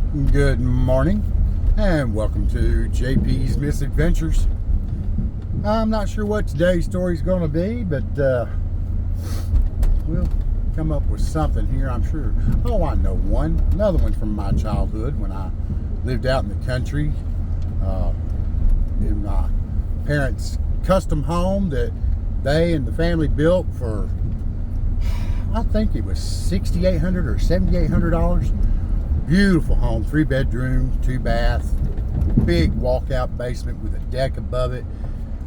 Good morning and welcome to JP's Misadventures. I'm not sure what today's story is going to be, but we'll come up with something here, I'm sure. Oh, I know one. Another one from my childhood when I lived out in the country in my parents' custom home that they and the family built for, I think it was $6,800 or $7,800. Beautiful home, 3 bedrooms, 2 baths, big walkout basement with a deck above it,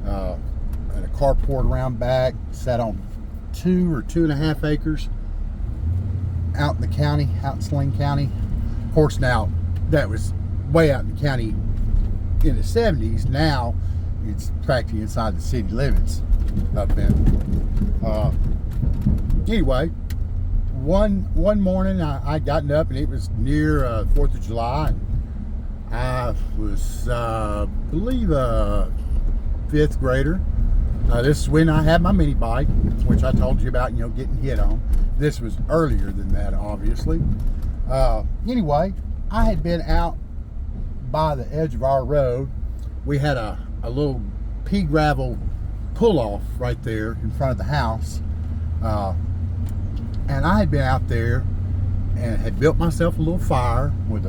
and a carport around back. Sat on 2 or 2.5 acres out in the county, out in Saline County. Of course, now that was way out in the county in the 70s. Now it's practically inside the city limits up in. Anyway. One morning I gotten up and it was near 4th of July, and I was I believe a 5th grader. This is when I had my mini bike, which I told you about, getting hit on. This was earlier than that, obviously. Anyway, I had been out by the edge of our road. We had a little pea gravel pull off right there in front of the house. And I had been out there and had built myself a little fire with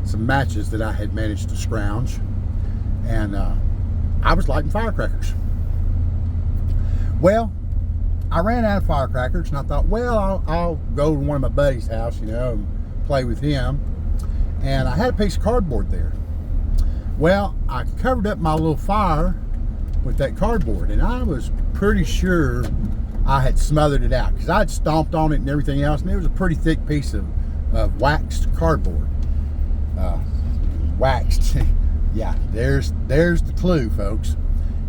some matches that I had managed to scrounge. And I was lighting firecrackers. Well, I ran out of firecrackers and I thought, well, I'll go to one of my buddy's house, and play with him. And I had a piece of cardboard there. Well, I covered up my little fire with that cardboard, and I was pretty sure I had smothered it out because I'd stomped on it and everything else, and it was a pretty thick piece of waxed cardboard. Waxed. Yeah, there's the clue, folks.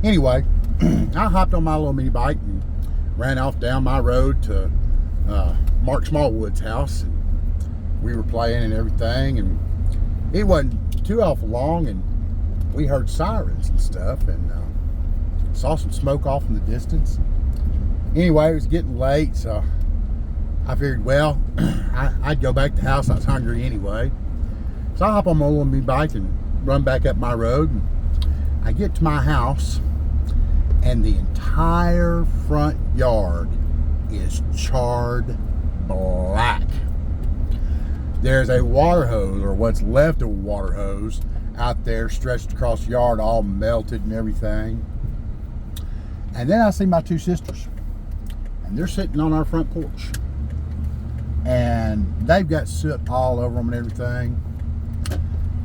Anyway, I hopped on my little mini bike and ran off down my road to Mark Smallwood's house, and we were playing and everything, and it wasn't too awful long, and we heard sirens and stuff, and saw some smoke off in the distance. Anyway, it was getting late, so I figured, well, I'd go back to the house. I was hungry anyway. So I hop on my little mini bike and run back up my road. And I get to my house, and the entire front yard is charred black. There's a water hose, or what's left of a water hose, out there stretched across the yard, all melted and everything. And then I see my 2 sisters. And they're sitting on our front porch, and they've got soot all over them and everything,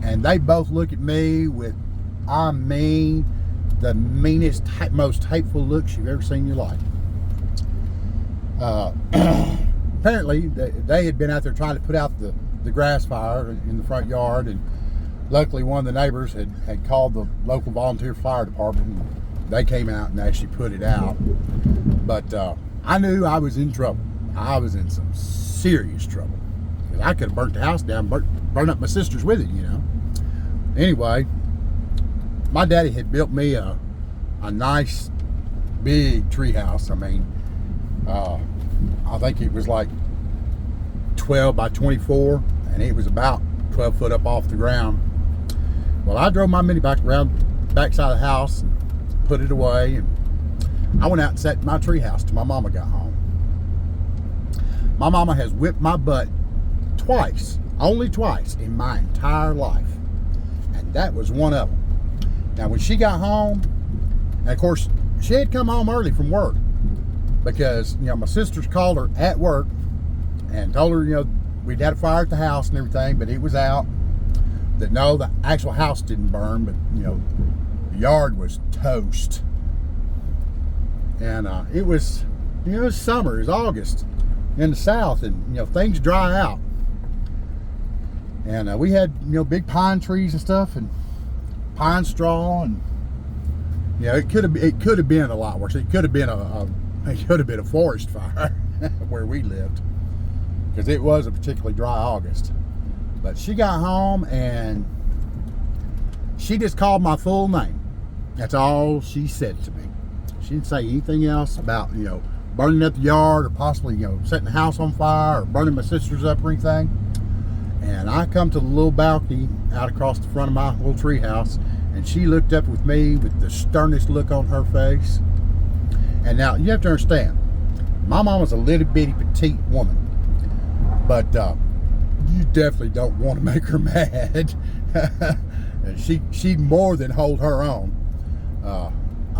and they both look at me with, the meanest, most hateful looks you've ever seen in your life. Apparently they had been out there trying to put out the grass fire in the front yard, and luckily one of the neighbors had called the local volunteer fire department, and they came out and actually put it out. But I knew I was in trouble. I was in some serious trouble. I could have burnt the house down, burn up my sisters with it, Anyway, my daddy had built me a nice big tree house. I mean, I think it was like 12 by 24, and it was about 12 foot up off the ground. Well, I drove my mini bike around the backside of the house and put it away, and I went out and sat in my tree house till my mama got home. My mama has whipped my butt twice, only twice in my entire life. And that was one of them. Now, when she got home, and of course, she had come home early from work because, my sisters called her at work and told her, we'd had a fire at the house and everything, but it was out. That no, the actual house didn't burn, but, the yard was toast. And it was summer, it was August in the south, and things dry out. And we had big pine trees and stuff, and pine straw, and it could have been a lot worse. It could have been a forest fire where we lived, because it was a particularly dry August. But she got home and she just called my full name. That's all she said to me. She didn't say anything else about, burning up the yard, or possibly, setting the house on fire, or burning my sisters up or anything. And I come to the little balcony out across the front of my little tree house, and she looked up with me with the sternest look on her face. And now, you have to understand, my mom was a little bitty petite woman, but you definitely don't want to make her mad. She'd more than hold her own. I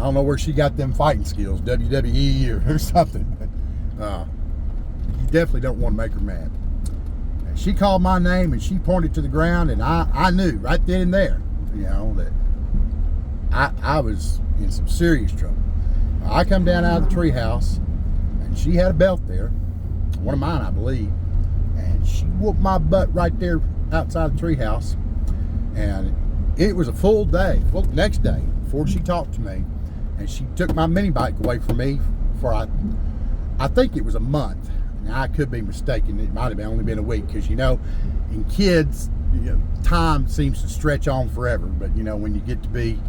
don't know where she got them fighting skills, WWE or something, but you definitely don't want to make her mad. And she called my name and she pointed to the ground, and I knew right then and there, that I was in some serious trouble. I come down out of the treehouse, and she had a belt there, one of mine, I believe, and she whooped my butt right there outside the treehouse. And it was a full day, next day, before she talked to me, and she took my mini bike away from me for I think it was a month. Now, I could be mistaken. It might have only been a week, because in kids, time seems to stretch on forever. But when you get to be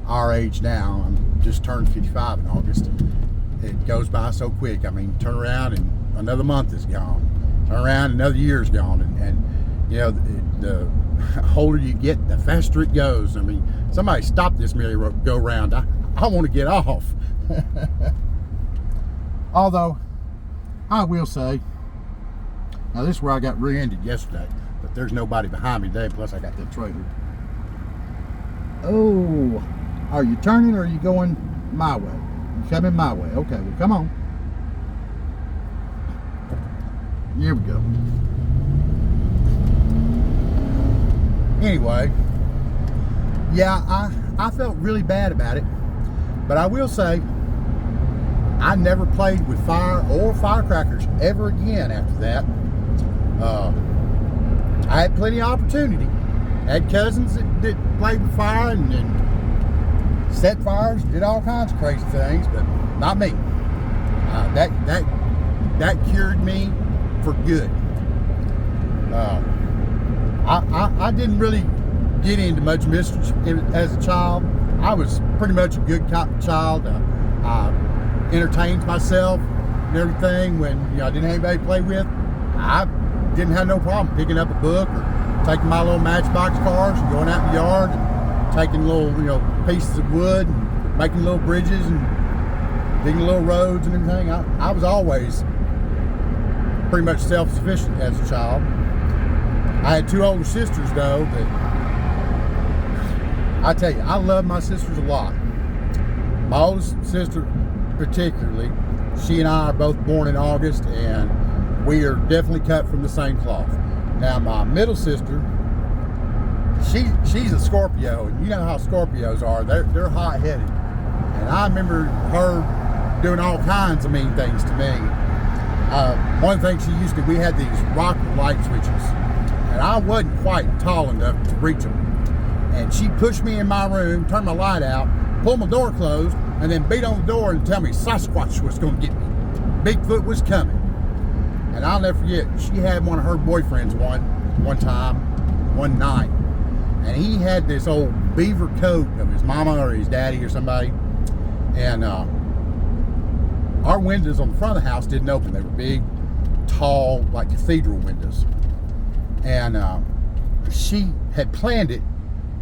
our age now, I'm just turned 55 in August. It goes by so quick. I mean, turn around and another month is gone. Turn around, another year is gone, and the older you get, the faster it goes. I mean, somebody stop this merry-go-round. I want to get off. Although, I will say, now this is where I got rear-ended yesterday, but there's nobody behind me today, plus I got that trailer. Oh, are you turning or are you going my way? You're coming my way. Okay, well, come on. Here we go. Anyway, yeah, I felt really bad about it, but I will say I never played with fire or firecrackers ever again after that. I had plenty of opportunity. I had cousins that played with fire and set fires, did all kinds of crazy things, but not me. That cured me for good. I didn't really get into much mischief as a child. I was pretty much a good child. I entertained myself and everything. When I didn't have anybody to play with, I didn't have no problem picking up a book or taking my little Matchbox cars and going out in the yard and taking little pieces of wood and making little bridges and digging little roads and everything. I was always pretty much self-sufficient as a child. I had two older sisters, though, that I tell you, I love my sisters a lot. My oldest sister particularly, she and I are both born in August, and we are definitely cut from the same cloth. Now, my middle sister, she's a Scorpio, and you know how Scorpios are. They're hot-headed. And I remember her doing all kinds of mean things to me. One thing she used to, we had these rocker light switches, and I wasn't quite tall enough to reach them. And she pushed me in my room, turned my light out, pulled my door closed, and then beat on the door and tell me Sasquatch was going to get me. Bigfoot was coming. And I'll never forget, she had one of her boyfriends one time, one night, and he had this old beaver coat of his mama or his daddy or somebody, and our windows on the front of the house didn't open. They were big, tall, like cathedral windows. And she had planned it,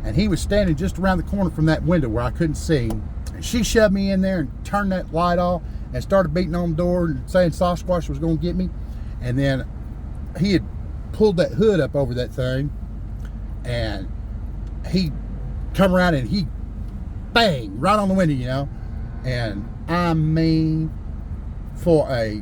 and he was standing just around the corner from that window where I couldn't see him. And she shoved me in there and turned that light off and started beating on the door and saying Sasquatch was going to get me. And then he had pulled that hood up over that thing, and he come around and he bang right on the window, And I mean, for a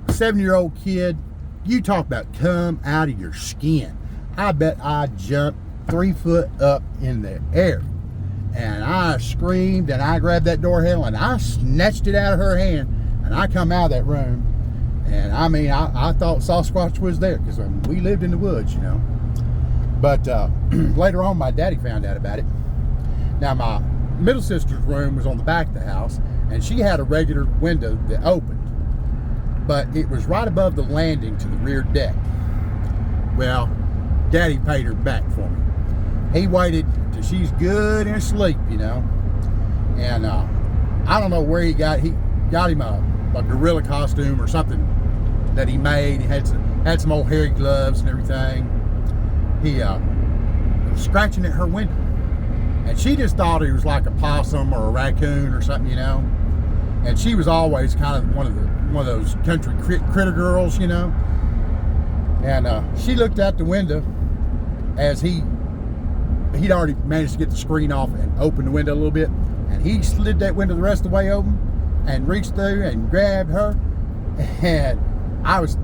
7-year-old kid, you talk about come out of your skin. I bet I jumped 3 foot up in the air, and I screamed, and I grabbed that door handle and I snatched it out of her hand, and I come out of that room, and I mean, I thought Sasquatch was there, because we lived in the woods, But later on, my daddy found out about it. Now, my middle sister's room was on the back of the house, and she had a regular window that opened, but it was right above the landing to the rear deck. Well, daddy paid her back for me. He waited till she's good and asleep, And I don't know where he got him a gorilla costume or something that he made. He had had some old hairy gloves and everything. He was scratching at her window, and she just thought he was like a possum or a raccoon or something, you know. And she was always kind of one of those country critter girls, you know. And she looked out the window as he'd already managed to get the screen off and open the window a little bit, and he slid that window the rest of the way open and reached through and grabbed her. And I was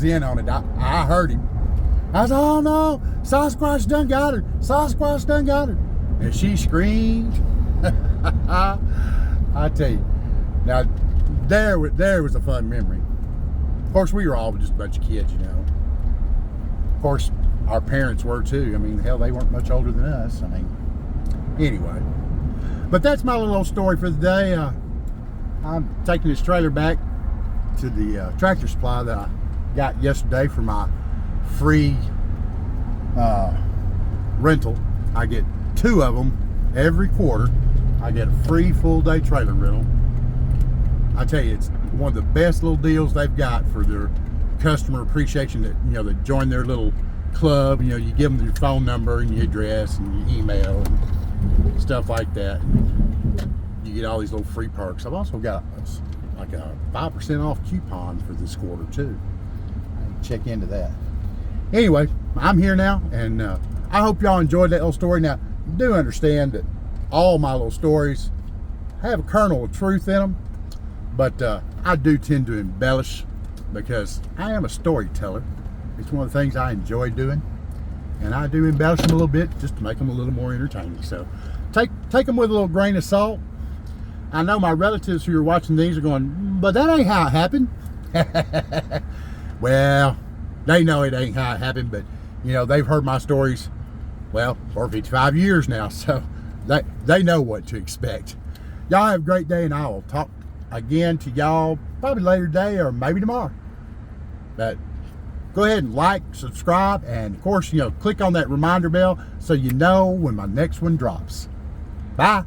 in on it. I heard him. I was, oh no, Sasquatch done got her. Sasquatch done got her. And she screamed. I tell you. Now, there was a fun memory. Of course, we were all just a bunch of kids, you know. Of course, our parents were too. I mean, hell, they weren't much older than us. I mean, anyway. But that's my little story for the day. I'm taking this trailer back to the Tractor Supply that I got yesterday for my free rental. I get 2 of them every quarter. I get a free full day trailer rental. I tell you, it's one of the best little deals they've got for their customer appreciation, that, you know, that join their little club. You know, you give them your phone number and your address and your email and stuff like that. You get all these little free perks. I've also got like a 5% off coupon for this quarter too. Check into that. Anyway, I'm here now, and I hope y'all enjoyed that little story. Now, do understand that all my little stories have a kernel of truth in them, but I do tend to embellish because I am a storyteller. It's one of the things I enjoy doing, and I do embellish them a little bit just to make them a little more entertaining. So take them with a little grain of salt. I know my relatives who are watching these are going, but that ain't how it happened. Well, they know it ain't how it happened, but you know, they've heard my stories, well, for 55 years now, so they know what to expect. Y'all have a great day, and I will talk again to y'all probably later today or maybe tomorrow. But go ahead and like, subscribe, and of course, you know, click on that reminder bell so you know when my next one drops. Bye.